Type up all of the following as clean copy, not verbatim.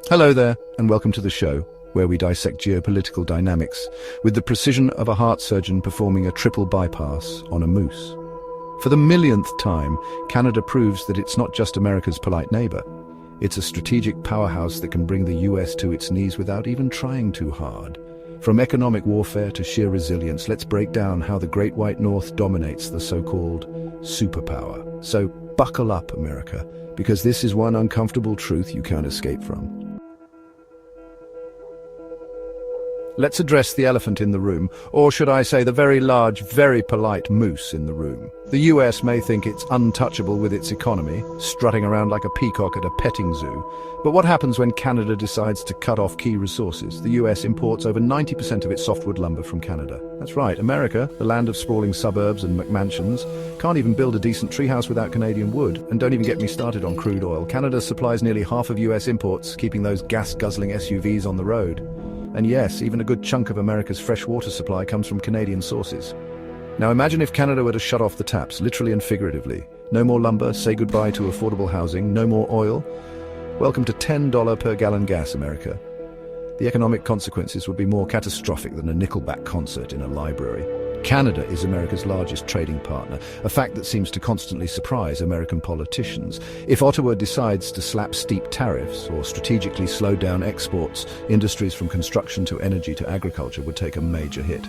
Hello there, and welcome to the show, where we dissect geopolitical dynamics with the precision of a heart surgeon performing a triple bypass on a moose. For the millionth time, Canada proves that it's not just America's polite neighbor. It's a strategic powerhouse that can bring the US to its knees without even trying too hard. From economic warfare to sheer resilience, let's break down how the Great White North dominates the so-called superpower. So buckle up, America, because this is one uncomfortable truth you can't escape from. Let's address the elephant in the room, or should I say the very large, very polite moose in the room. The US may think it's untouchable with its economy, strutting around like a peacock at a petting zoo. But what happens when Canada decides to cut off key resources? The US imports over 90% of its softwood lumber from Canada. That's right, America, the land of sprawling suburbs and McMansions, can't even build a decent treehouse without Canadian wood. And don't even get me started on crude oil. Canada supplies nearly half of US imports, keeping those gas-guzzling SUVs on the road. And yes, even a good chunk of America's fresh water supply comes from Canadian sources. Now imagine if Canada were to shut off the taps, literally and figuratively. No more lumber, say goodbye to affordable housing, no more oil. Welcome to $10 per gallon gas, America. The economic consequences would be more catastrophic than a Nickelback concert in a library. Canada is America's largest trading partner, a fact that seems to constantly surprise American politicians. If Ottawa decides to slap steep tariffs or strategically slow down exports, industries from construction to energy to agriculture would take a major hit.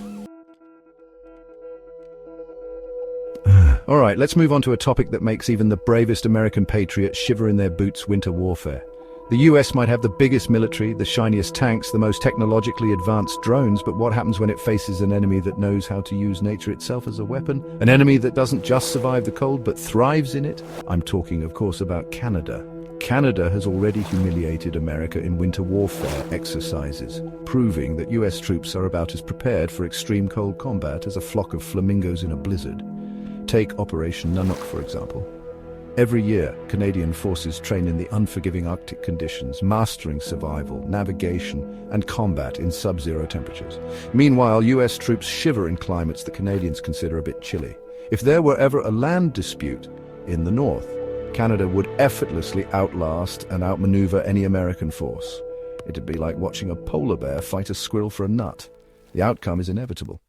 All right, let's move on to a topic that makes even the bravest American patriots shiver in their boots: winter warfare. The US might have the biggest military, the shiniest tanks, the most technologically advanced drones, but what happens when it faces an enemy that knows how to use nature itself as a weapon? An enemy that doesn't just survive the cold, but thrives in it? I'm talking, of course, about Canada. Canada has already humiliated America in winter warfare exercises, proving that US troops are about as prepared for extreme cold combat as a flock of flamingos in a blizzard. Take Operation Nanook, for example. Every year, Canadian forces train in the unforgiving Arctic conditions, mastering survival, navigation, and combat in sub-zero temperatures. Meanwhile, US troops shiver in climates that Canadians consider a bit chilly. If there were ever a land dispute in the north, Canada would effortlessly outlast and outmaneuver any American force. It'd be like watching a polar bear fight a squirrel for a nut. The outcome is inevitable.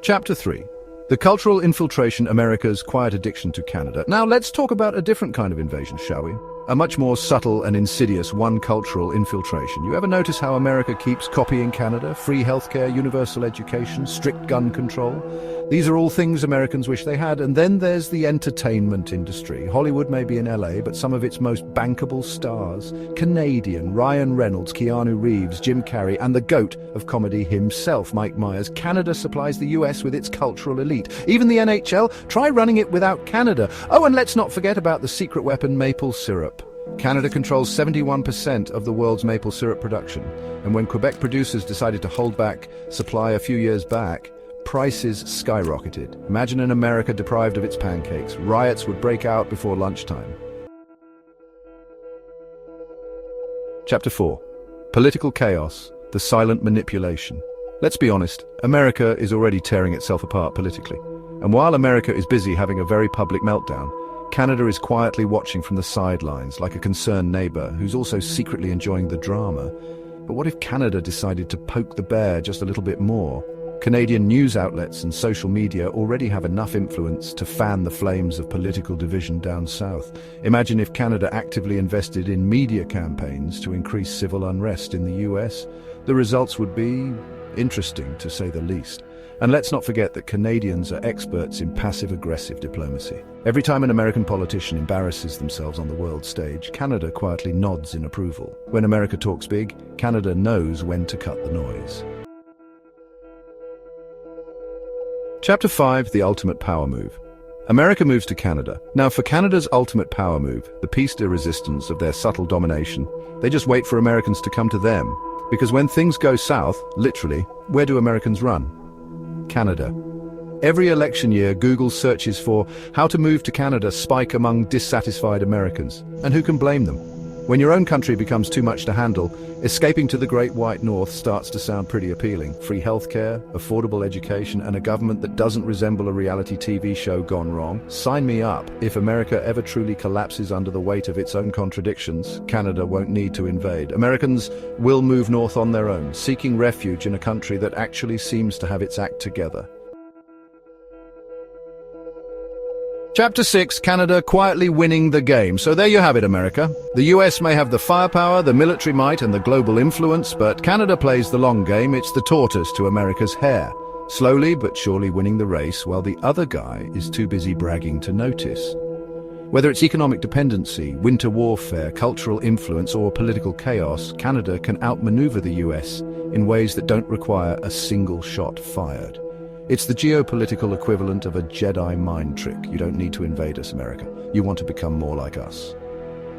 Chapter 3. The cultural infiltration, America's quiet addiction to Canada. Now let's talk about a different kind of invasion, shall we? A much more subtle and insidious one: cultural infiltration. You ever notice how America keeps copying Canada? Free healthcare, universal education, strict gun control. These are all things Americans wish they had. And then there's the entertainment industry. Hollywood may be in LA, but some of its most bankable stars, Canadian: Ryan Reynolds, Keanu Reeves, Jim Carrey, and the GOAT of comedy himself, Mike Myers. Canada supplies the US with its cultural elite. Even the NHL, try running it without Canada. Oh, and let's not forget about the secret weapon, maple syrup. Canada controls 71% of the world's maple syrup production. And when Quebec producers decided to hold back supply a few years back, prices skyrocketed. Imagine an America deprived of its pancakes. Riots would break out before lunchtime. Chapter 4. Political chaos, the silent manipulation. Let's be honest, America is already tearing itself apart politically. And while America is busy having a very public meltdown, Canada is quietly watching from the sidelines like a concerned neighbor who's also secretly enjoying the drama. But what if Canada decided to poke the bear just a little bit more? Canadian news outlets and social media already have enough influence to fan the flames of political division down south. Imagine if Canada actively invested in media campaigns to increase civil unrest in the US. The results would be interesting, to say the least. And let's not forget that Canadians are experts in passive-aggressive diplomacy. Every time an American politician embarrasses themselves on the world stage, Canada quietly nods in approval. When America talks big, Canada knows when to cut the noise. Chapter 5. The ultimate power move. America moves to Canada. Now, for Canada's ultimate power move, the piece de resistance of their subtle domination, they just wait for Americans to come to them. Because when things go south, literally, where do Americans run? Canada. Every election year, Google searches for how to move to Canada spike among dissatisfied Americans. And who can blame them? When your own country becomes too much to handle, escaping to the Great White North starts to sound pretty appealing. Free healthcare, affordable education, and a government that doesn't resemble a reality TV show gone wrong. Sign me up. If America ever truly collapses under the weight of its own contradictions, Canada won't need to invade. Americans will move north on their own, seeking refuge in a country that actually seems to have its act together. Chapter 6, Canada quietly winning the game. So there you have it, America. The US may have the firepower, the military might, and the global influence, but Canada plays the long game. It's the tortoise to America's hare. Slowly but surely winning the race, while the other guy is too busy bragging to notice. Whether it's economic dependency, winter warfare, cultural influence, or political chaos, Canada can outmaneuver the US in ways that don't require a single shot fired. It's the geopolitical equivalent of a Jedi mind trick. You don't need to invade us, America. You want to become more like us.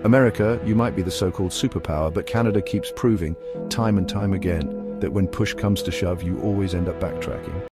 America, you might be the so-called superpower, but Canada keeps proving, time and time again, that when push comes to shove, you always end up backtracking.